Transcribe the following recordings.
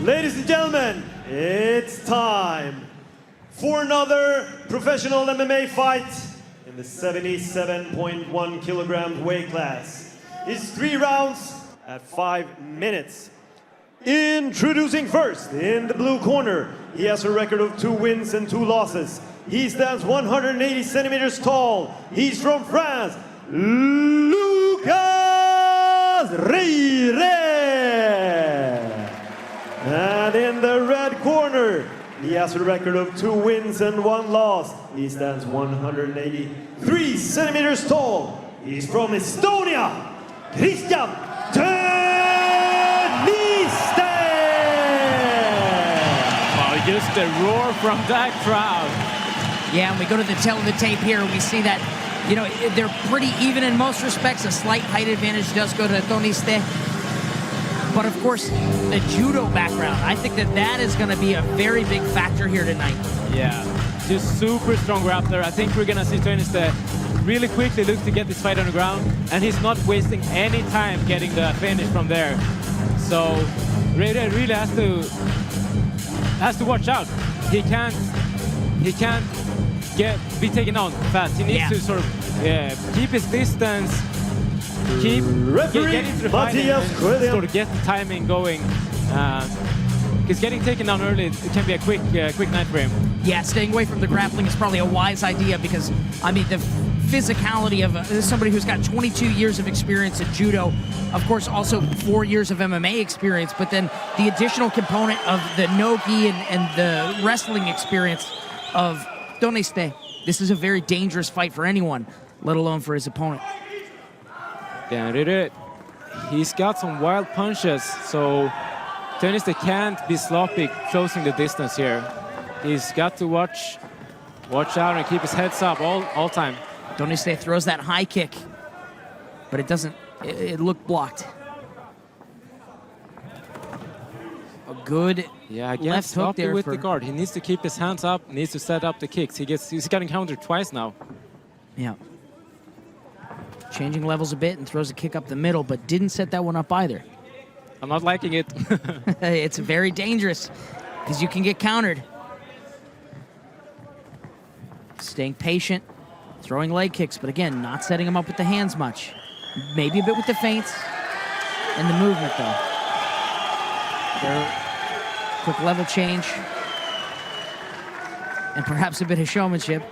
Ladies and gentlemen, it's time for another professional MMA fight in the 77.1 kilogram weight class. It's 3 rounds at 5 minutes. Introducing first, in the blue corner, he has a record of 2 wins and 2 losses. He stands 180 centimeters tall. He's from France, Lucas Reyre. And in the red corner, he has a record of 2 wins and 1 loss. He stands 183 centimeters tall. He's from Estonia, Christian Töniste. Wow, just the roar from that crowd. Yeah, and we go to the tail of the tape here, we see that, you know, they're pretty even in most respects. A slight height advantage does go to Töniste. But of course, the judo background, I think that is going to be a very big factor here tonight. Yeah, just super strong grappler. I think we're going to see Töniste really quickly look to get this fight on the ground, and he's not wasting any time getting the finish from there. So Reyre really has to watch out. He can't be taken down fast. He needs to sort of keep his distance, get into the fight and sort of get the timing going. Because getting taken down early, it can be a quick night for him. Yeah, staying away from the grappling is probably a wise idea because, I mean, the physicality of somebody who's got 22 years of experience in judo, of course also 4 years of MMA experience, but then the additional component of the no-gi and the wrestling experience of Töniste. This is a very dangerous fight for anyone, let alone for his opponent. Yeah, Reyre, he's got some wild punches, so Töniste can't be sloppy closing the distance here. He's got to watch out and keep his heads up all time. Töniste throws that high kick, but it looked blocked. A good left hook there with the guard. He needs to keep his hands up, needs to set up the kicks. He's gotten countered twice now. Yeah. Changing levels a bit and throws a kick up the middle, but didn't set that one up either. I'm not liking it. It's very dangerous because you can get countered. Staying patient, throwing leg kicks, but again, not setting him up with the hands much. Maybe a bit with the feints and the movement, though. Quick level change. And perhaps a bit of showmanship.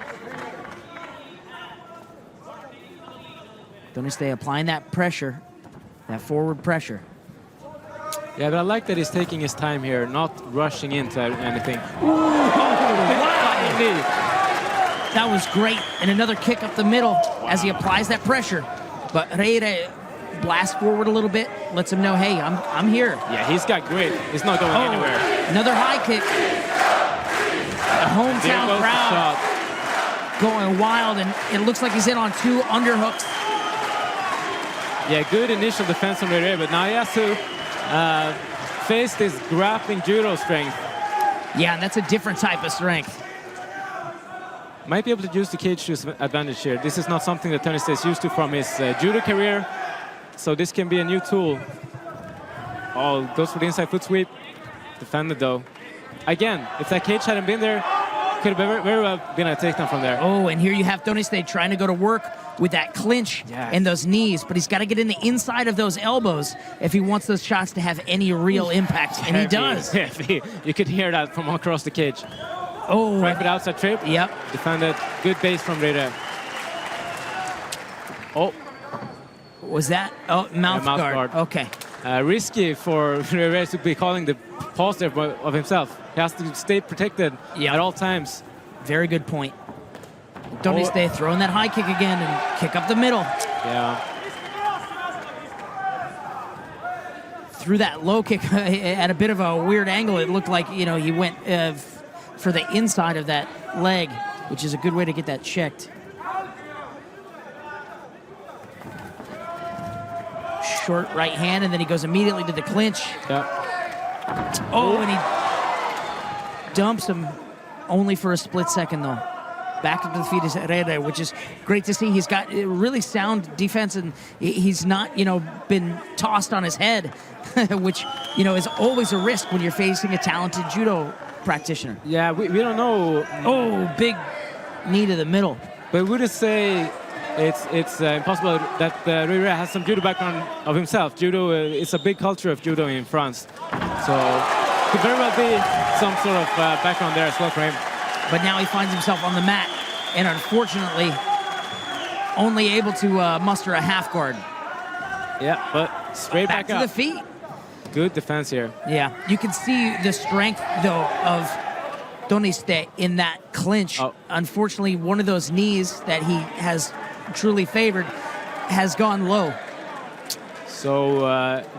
Töniste applying that pressure, that forward pressure. Yeah, but I like that he's taking his time here, not rushing into anything. That was great. And another kick up the middle as he applies that pressure. But Reyre blasts forward a little bit, lets him know, hey, I'm here. Yeah, he's got grit. He's not going anywhere. Another high kick. The hometown crowd going wild, and it looks like he's in on 2 underhooks. Yeah, good initial defense on Reyre, but now he has to face this grappling judo strength. Yeah, and that's a different type of strength. Might be able to use the cage to his advantage here. This is not something that Töniste is used to from his judo career, so this can be a new tool. Oh, goes for the inside foot sweep. Defended though. Again, if that cage hadn't been there, could have very well been a takedown from there. Oh, and here you have Töniste trying to go to work with that clinch and those knees, but he's got to get in the inside of those elbows if he wants those shots to have any real impact, and he does. Heavy. You could hear that from across the cage. Oh, right with outside trip. Yep. Defended. Good base from Reyre. Oh. Was that? Oh, mouth guard. Okay. Risky for Reyre to be calling the pause there of himself. He has to stay protected at all times. Very good point. Töniste throwing that high kick again and kick up the middle. Yeah. Threw that low kick at a bit of a weird angle. It looked like, you know, he went for the inside of that leg, which is a good way to get that checked. Short right hand, and then he goes immediately to the clinch. Yeah. Oh, and he dumps him only for a split second, though. Back to the feet is Reyre, which is great to see. He's got really sound defense, and he's not, you know, been tossed on his head, which is always a risk when you're facing a talented judo practitioner. Yeah, we don't know. Oh, big knee to the middle. But we just say it's impossible that Rira has some judo background of himself. Judo is a big culture of judo in France. So could very well be some sort of background there as well for him. But now he finds himself on the mat and unfortunately only able to muster a half guard. Yeah, but straight Back back to up. the feet. Good defense here. Yeah, you can see the strength, though, of Toniste in that clinch. Oh. Unfortunately, one of those knees that he has truly favored has gone low. So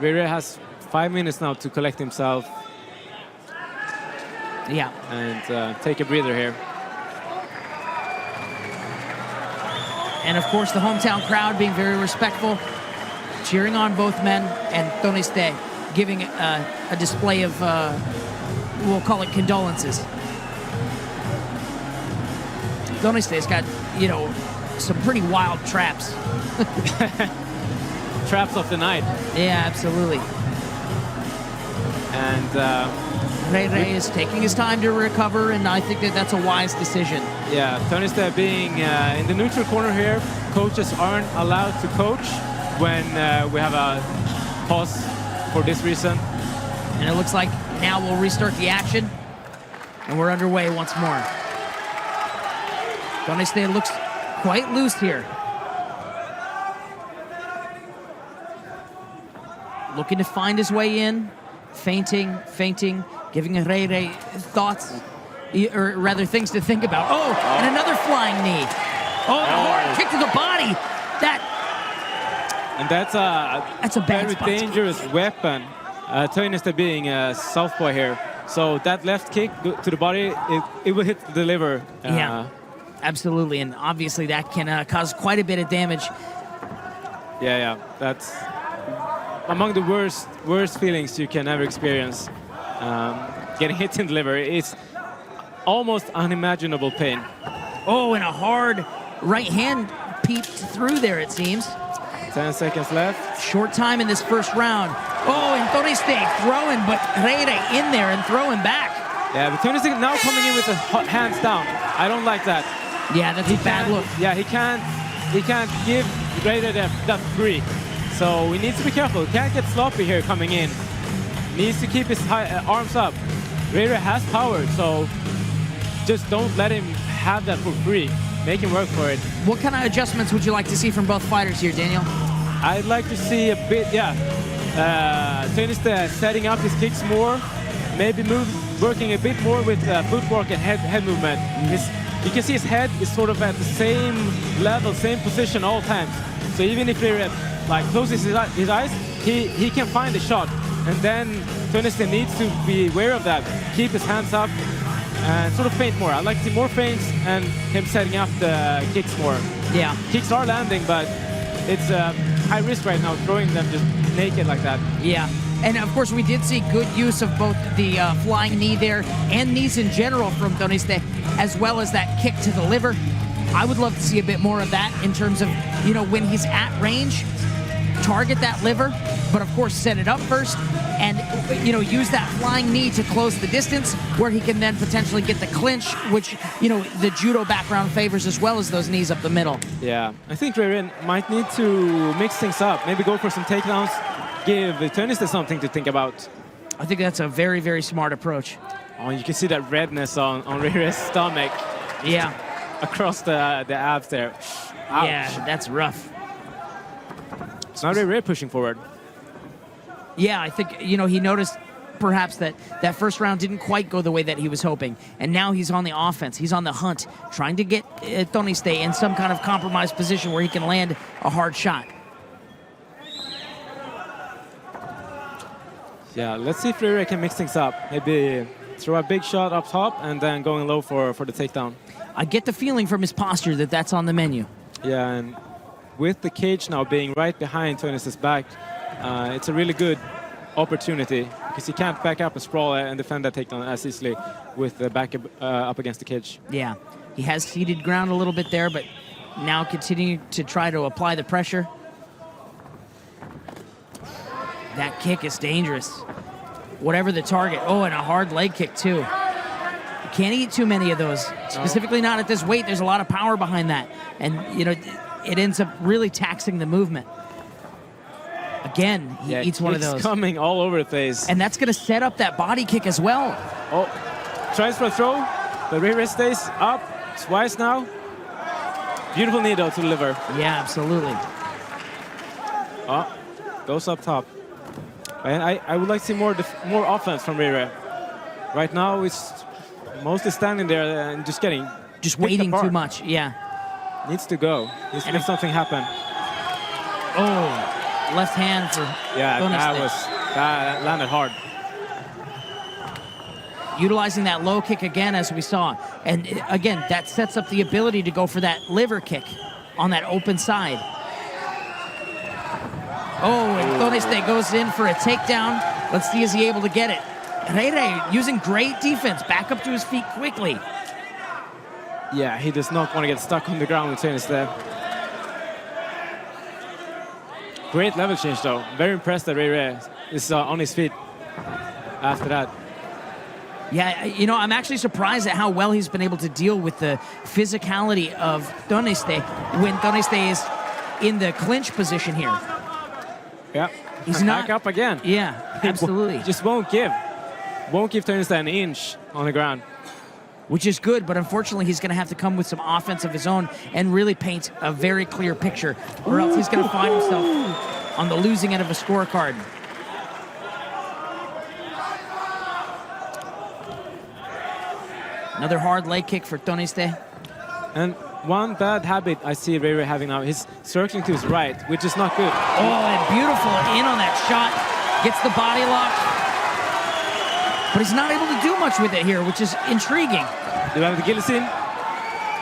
Rira has 5 minutes now to collect himself Yeah. and take a breather here. And, of course, the hometown crowd being very respectful, cheering on both men, and Toniste giving a display of, we'll call it condolences. Toniste's got, some pretty wild traps. Traps of the night. Yeah, absolutely. And Ray Ray is taking his time to recover, and I think that that's a wise decision. yeah, Toniste being in the neutral corner here. Coaches aren't allowed to coach when we have a pause for this reason. And it looks like now we'll restart the action, and we're underway once more. Toniste looks quite loose here. Looking to find his way in, feinting, giving Ray Ray thoughts, or rather things to think about. Oh, and another flying knee. Oh, and a hard kick to the body. And that's That's a bad very spot. dangerous weapon. Toniste being a southpaw here. So that left kick to the body, it will hit the liver. Yeah, absolutely. And obviously that can cause quite a bit of damage. Yeah. That's among the worst feelings you can ever experience. Getting hit in the liver. It's almost unimaginable pain. Oh, and a hard right hand peeped through there, it seems. 10 seconds left. Short time in this first round. Oh, and Toniste throwing, but Reyre in there and throwing back. Yeah, but Toniste now coming in with the hands down. I don't like that. Yeah, that's a bad look. Yeah, he can't give Reyre that free. So he needs to be careful. Can't get sloppy here coming in. Needs to keep his arms up. Reyre has power, so just don't let him have that for free. Make him work for it. What kind of adjustments would you like to see from both fighters here, Daniel? I'd like to see a bit, Toniste setting up his kicks more, maybe working a bit more with footwork and head movement. You can see his head is sort of at the same level, same position all times. So even if Reyre closes his eyes, he can find the shot. And then Toniste needs to be aware of that, keep his hands up, and sort of feint more. I like to see more feints and him setting up the kicks more. Yeah. Kicks are landing, but it's high risk right now, throwing them just naked like that. Yeah. And of course, we did see good use of both the flying knee there and knees in general from Toniste, as well as that kick to the liver. I would love to see a bit more of that in terms of, when he's at range, target that liver, but of course set it up first and, use that flying knee to close the distance where he can then potentially get the clinch, which, the judo background favors, as well as those knees up the middle. Yeah, I think Reyre might need to mix things up, maybe go for some takedowns, give Toniste something to think about. I think that's a very, very smart approach. Oh, you can see that redness on Reyre's stomach. Yeah. Across the abs there. Ouch. Yeah, that's rough. Now Reyre pushing forward. Yeah, I think, he noticed perhaps that first round didn't quite go the way that he was hoping. And now he's on the offense. He's on the hunt, trying to get Toniste in some kind of compromised position where he can land a hard shot. Yeah, let's see if Reyre can mix things up. Maybe throw a big shot up top and then going low for the takedown. I get the feeling from his posture that that's on the menu. Yeah, and with the cage now being right behind Toniste's back, it's a really good opportunity because he can't back up and sprawl and defend that takedown as easily with the back up against the cage. Yeah, he has ceded ground a little bit there, but now continuing to try to apply the pressure. That kick is dangerous. whatever the target. Oh, and a hard leg kick too. You can't eat too many of those, specifically not at this weight. There's a lot of power behind that, and it ends up really taxing the movement. Again, he eats one of those. It's coming all over the place. And that's going to set up that body kick as well. Oh, tries for a throw. The Ray Ray stays up twice now. Beautiful knee though to the liver. Yeah, absolutely. Oh, goes up top. And I would like to see more offense from Ray Ray. Right now, it's mostly standing there and just waiting too much. Yeah. Needs to go. Needs to make something happen. Oh. Left hand for that landed hard. Utilizing that low kick again, as we saw. And again, that sets up the ability to go for that liver kick on that open side. Oh, and Toneste goes in for a takedown. Let's see, is he able to get it? Ray Ray using great defense, back up to his feet quickly. Yeah, he does not want to get stuck on the ground with Toneste. Great level change though. Very impressed that Ray Ray is on his feet after that. Yeah, I'm actually surprised at how well he's been able to deal with the physicality of Toneste when Toneste is in the clinch position here. Yeah, he's not back up again. Yeah, absolutely. He just won't give Toneste an inch on the ground. Which is good, but unfortunately he's going to have to come with some offense of his own and really paint a very clear picture, or else he's going to find himself on the losing end of a scorecard. Another hard leg kick for Toneste. And one bad habit I see Ray Ray having now, he's circling to his right, which is not good. Oh, and beautiful in on that shot. Gets the body lock. But he's not able to do much with it here, which is intriguing. Do you have the guillotine?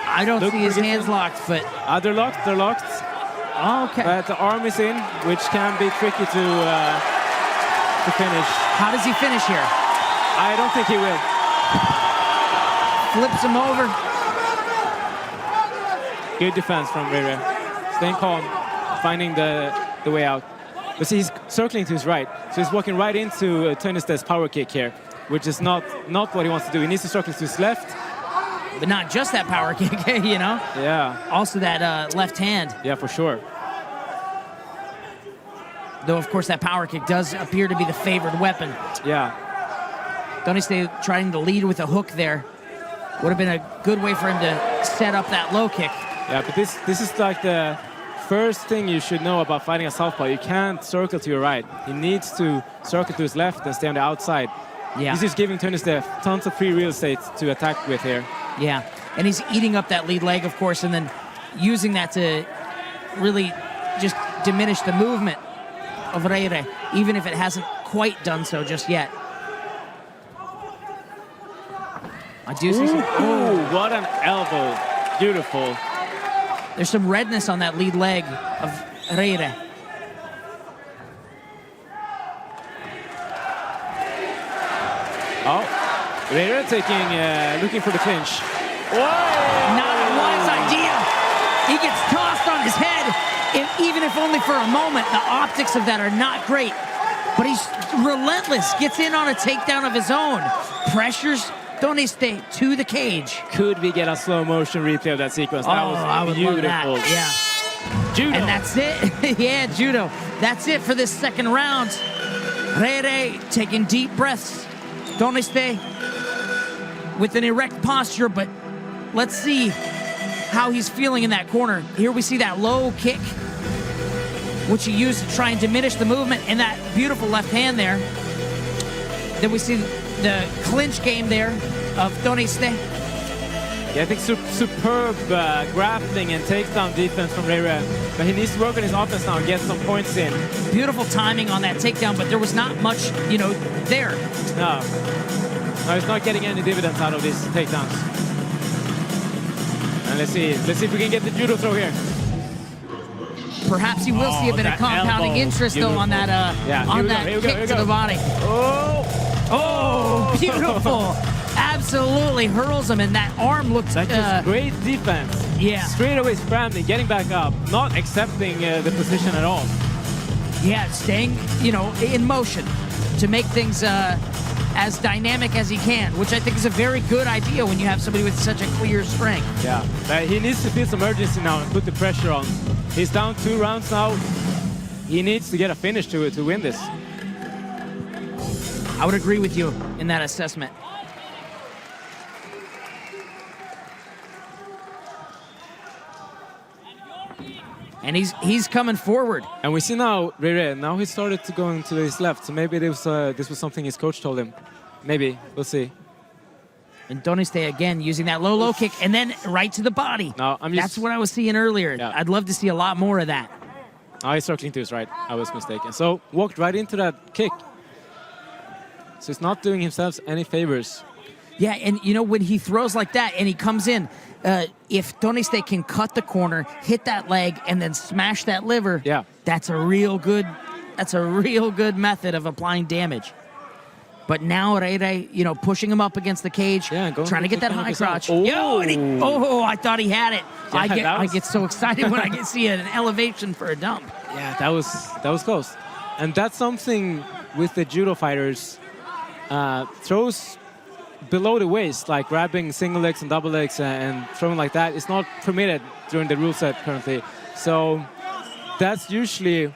I don't see his hands locked, but... They're locked, they're locked. Oh, okay. But the arm is in, which can be tricky to finish. How does he finish here? I don't think he will. Flips him over. Good defense from Ray Ray. Staying calm, finding the way out. But see, he's circling to his right, so he's walking right into Toneste's power kick here, which is not what he wants to do. He needs to circle to his left. But not just that power kick, Yeah. Also that left hand. Yeah, for sure. Though, of course, that power kick does appear to be the favored weapon. Yeah. Toneste trying to lead with a hook there. Would have been a good way for him to set up that low kick. Yeah, but this is like the first thing you should know about fighting a southpaw. You can't circle to your right. He needs to circle to his left and stay on the outside. Yeah. He's just giving Toneste tons of free real estate to attack with here. Yeah, and he's eating up that lead leg, of course, and then using that to really just diminish the movement of Ray Ray, even if it hasn't quite done so just yet. I do see some... Oh, what an elbow. Beautiful. There's some redness on that lead leg of Ray Ray. Oh, Ray Ray looking for the clinch. Not a wise idea. He gets tossed on his head, even if only for a moment. The optics of that are not great. But he's relentless, gets in on a takedown of his own. Pressures Toneste to the cage. Could we get a slow motion replay of that sequence? That was I would beautiful. love that. Yeah. Judo. And that's it. Yeah, judo. That's it for this second round. Ray Ray taking deep breaths. Toneste with an erect posture, but let's see how he's feeling in that corner. Here we see that low kick, which he used to try and diminish the movement, and that beautiful left hand there. Then we see the clinch game there of Toneste. Yeah, I think superb grappling and takedown defense from Ray Ray. But he needs to work on his offense now and get some points in. Beautiful timing on that takedown, but there was not much, there. No, he's not getting any dividends out of these takedowns. And let's see if we can get the judo throw here. Perhaps you will see a bit of compounding elbow. interest, though, on that kick to the body. Oh, beautiful. Absolutely hurls him, and that arm looks... That's just great defense. Yeah. Straight away scrambling, getting back up, not accepting the position at all. Yeah, staying, in motion. to make things as dynamic as he can, which I think is a very good idea when you have somebody with such a clear strength. Yeah, but he needs to feel some urgency now and put the pressure on. He's down 2 rounds now. He needs to get a finish to win this. I would agree with you in that assessment. And he's coming forward. And we see now Rere. Now he started to go into his left, so maybe this was something his coach told him. Maybe, we'll see. And Doniste again using that low kick and then right to the body. No, That's what I was seeing earlier. Yeah. I'd love to see a lot more of that. Oh, he's circling to his right. I was mistaken. So walked right into that kick. So he's not doing himself any favors. Yeah, and you know, when he throws like that and he comes in, if Doniste can cut the corner, hit that leg, and then smash that liver, Yeah. that's a real good method of applying damage. But now Rere, you know, pushing him up against the cage, Yeah, going trying to to get that kick him high up crotch. himself. Yo, and I thought he had it. Yeah, I get so excited when I see an elevation for a dump. Yeah, that was close. And that's something with the judo fighters. Throws below the waist, like grabbing single legs and double legs and throwing like that, is not permitted during the rule set currently. So that's usually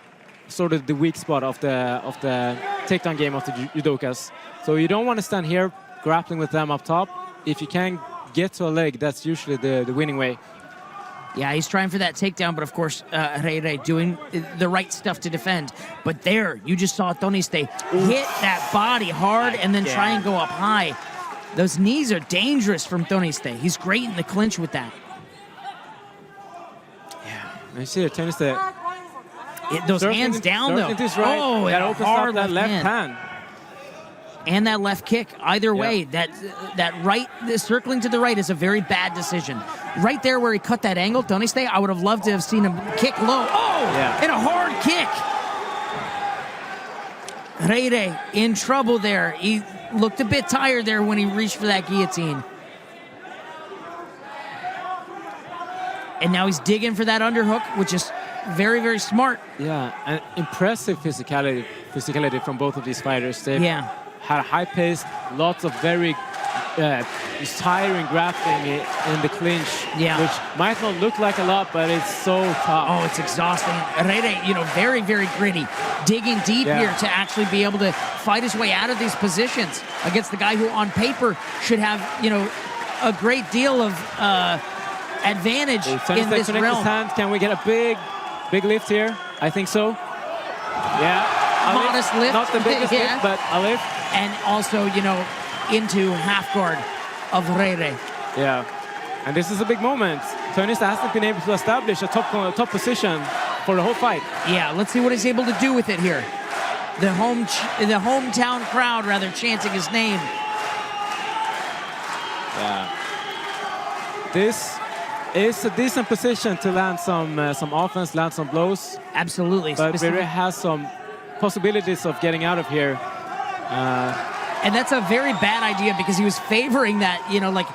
sort of the weak spot of the takedown game of the judokas. So you don't want to stand here grappling with them up top. If you can get to a leg, that's usually the winning way. Yeah, he's trying for that takedown, but of course, Rere doing the right stuff to defend. But there, you just saw Doniste hit that body hard and then try and go up high. Those knees are dangerous from Doniste. He's great in the clinch with that. Yeah, I see it. Doniste. Those hands down, though. Into his right. Oh, that and a opens hard up that left hand. And that left kick. Either way, that right, the circling to the right is a very bad decision. Right there where he cut that angle, Doniste, I would have loved to have seen him kick low. Oh, Yeah. and a hard kick. Rere in trouble there. He looked a bit tired there when he reached for that guillotine. And now he's digging for that underhook, which is very, very smart. Yeah, and impressive physicality from both of these fighters. They've had a high pace, lots of very tiring grappling in the clinch, which might not look like a lot, but it's so tough. Oh, it's exhausting. Rere, you know, very, very gritty, digging deep here to actually be able to fight his way out of these positions against the guy who on paper should have, you know, a great deal of advantage in this realm. His hand. Can we get a big lift here? I think so. Yeah. Modest lift. Not the biggest lift, but a lift. And also, you know, into half guard of Rere. Yeah. And this is a big moment. Tönnies hasn't been able to establish a top position for the whole fight. Yeah, let's see what he's able to do with it here. The hometown crowd, rather, chanting his name. Yeah. This is a decent position to land some offense, land some blows. Absolutely. But Rere has some possibilities of getting out of here. And that's a very bad idea because he was favoring that, you know, like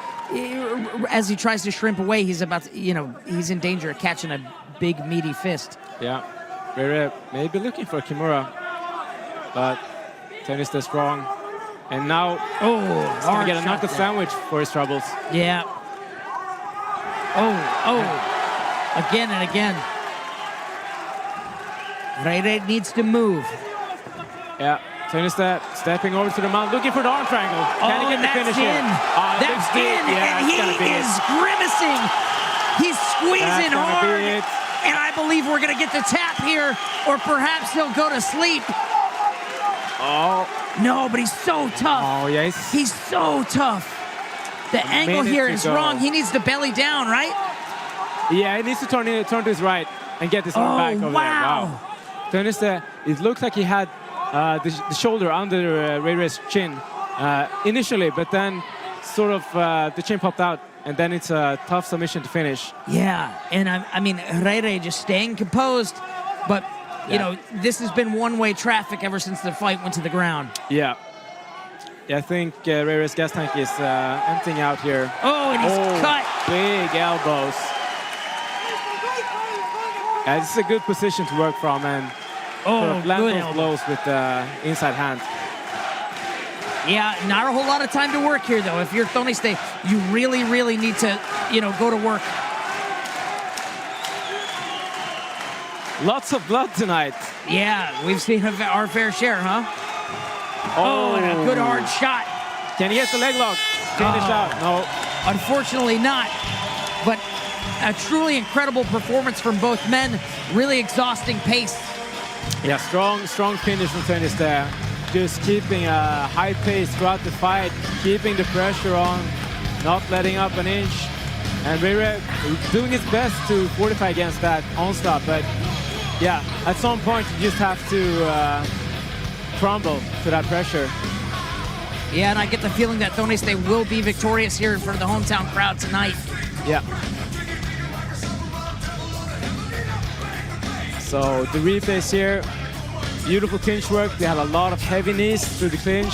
as he tries to shrimp away, he's about to, you know, he's in danger of catching a big meaty fist. Yeah, Rere may be looking for Kimura, but Tönnies is strong. And now he's going to get a knuckle sandwich for his troubles. Yeah. Again and again. Rere needs to move. Yeah. Tönnies stepping over to the mount, looking for the arm triangle. Can he get the finish in. here? That's in, and he is grimacing. He's squeezing hard. And I believe we're going to get the tap here, or perhaps he'll go to sleep. Oh. No, but he's so tough. Oh, yes. He's so tough. The angle here is wrong. He needs to belly down, right? Yeah, he needs to turn to his right and get his arm back over there. Wow. Tönnies, it looks like he had the shoulder under Rere's chin initially, but then sort of the chin popped out, and then it's a tough submission to finish. Yeah, and I mean, Rere just staying composed, but, you know, this has been one-way traffic ever since the fight went to the ground. Yeah. Yeah, I think Rere's gas tank is emptying out here. Oh, and he's cut. Big elbows. Yeah, this is a good position to work from, and land those blows with the inside hand. Yeah, not a whole lot of time to work here, though. If you're Toniste, you really, really need to, go to work. Lots of blood tonight. Yeah, we've seen our fair share, huh? Oh, and a good hard shot. Can he get the leg lock? Finish out. No. Unfortunately not. But a truly incredible performance from both men. Really exhausting pace. Yeah, strong finish from Tönnis there. Just keeping a high pace throughout the fight, keeping the pressure on, not letting up an inch. And Rere doing his best to fortify against that onslaught. But yeah, at some point you just have to crumble to that pressure. Yeah, and I get the feeling that Toniste will be victorious here in front of the hometown crowd tonight. Yeah. So the replays here, beautiful clinch work. They have a lot of heavy knees through the clinch.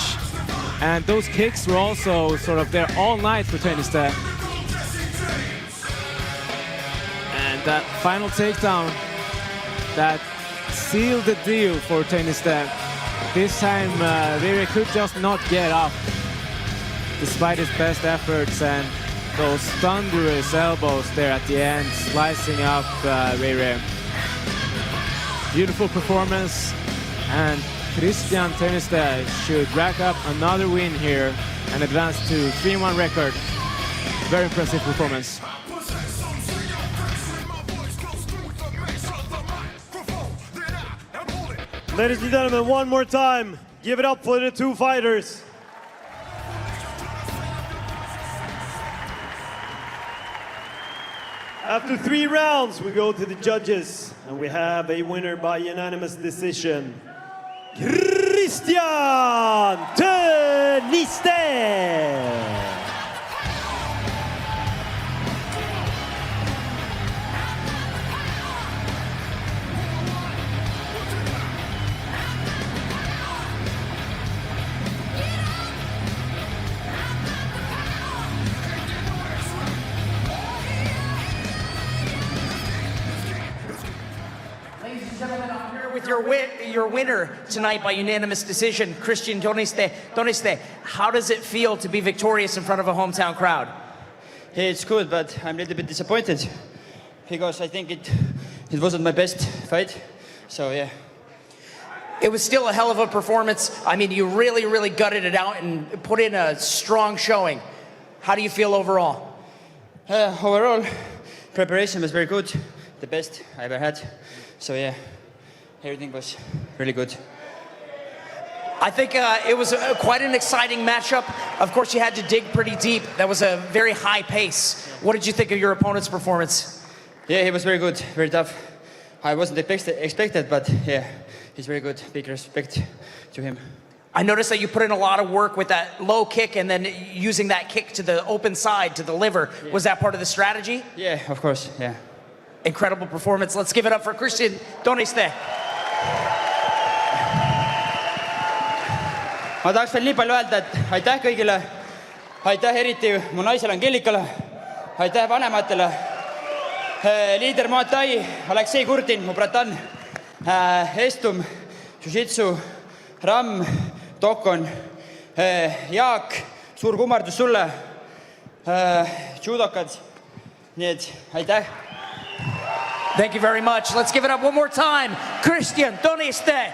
And those kicks were also sort of there all night for Toniste. And that final takedown that sealed the deal for Toniste. This time, Rere could just not get up, despite his best efforts, and those thunderous elbows there at the end, slicing up Rere. Beautiful performance, and Christian Toniste should rack up another win here and advance to 3-1 record. Very impressive performance. Ladies and gentlemen, one more time, give it up for the two fighters. After 3 rounds, we go to the judges, and we have a winner by unanimous decision. Christian Toniste! Gentlemen, I'm here with your winner tonight by unanimous decision, Christian Toniste. Toniste, how does it feel to be victorious in front of a hometown crowd? Hey, it's good, but I'm a little bit disappointed because I think it wasn't my best fight. So yeah. It was still a hell of a performance. I mean, you really, really gutted it out and put in a strong showing. How do you feel overall? Overall, preparation was very good, the best I ever had. So yeah, everything was really good. I think it was quite an exciting matchup. Of course, you had to dig pretty deep. That was a very high pace. What did you think of your opponent's performance? Yeah, he was very good, very tough. I wasn't expected, but yeah, he's very good. Big respect to him. I noticed that you put in a lot of work with that low kick and then using that kick to the open side, to the liver. Yeah. Was that part of the strategy? Yeah, of course, yeah. Incredible performance. Let's give it up for Christian Toniste. Ma tahaks veel nii palju öelda, et aitäh kõigile. Aitäh eriti mu naisele Angelikale. Aitäh vanematele. Liider Muay Thai, Aleksei Kurtin, mu bratan, Estum, Jiu-Jitsu, Ram, Tokon, Jaak, suur kummardus sulle, judokad. Nii et aitäh. Thank you very much. Let's give it up one more time. Christian Toniste.